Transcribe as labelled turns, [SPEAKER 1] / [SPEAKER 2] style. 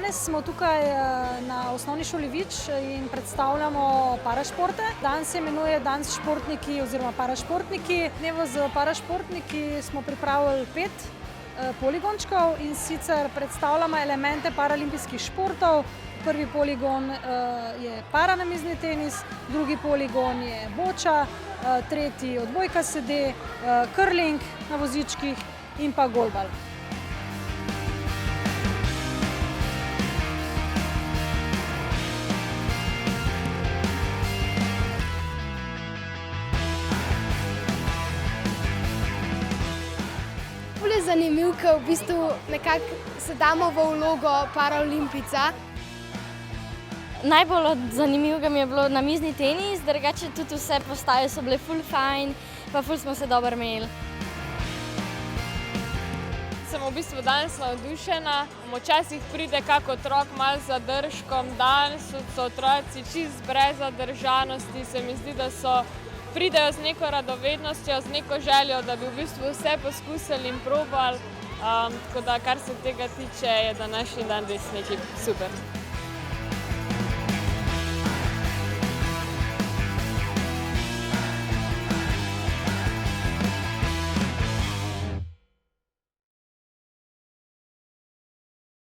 [SPEAKER 1] Danes smo tukaj na osnovni šoli Vič in predstavljamo parašporte. Dan se imenuje Dan s športniki oziroma parašportniki. Dnevu z parašportniki smo pripravili 5 poligončkov in sicer predstavljamo elemente paralimpijskih športov. Prvi poligon je paranamizni tenis, drugi poligon je boča, tretji odbojka sede, curling na vozičkih in pa golbal.
[SPEAKER 2] Ful je zanimiv, ker v bistvu nekako se damo v vlogo paraolimpijca.
[SPEAKER 3] Najbolj zanimivega mi je bilo namizni tenis, drugače tudi vse postaje so bile ful fajn, pa ful smo se dobro imeli.
[SPEAKER 4] Sem v bistvu danes navdušena. Včasih pride kak otrok malo z zadržkom, danes so otroci čist brez zadržanosti, se mi zdi, da pridejo z neko radovednostjo, z neko željo, da bi v bistvu vse poskusili in probali. Tako da, kar se tega tiče, je današnji dan res nekaj super.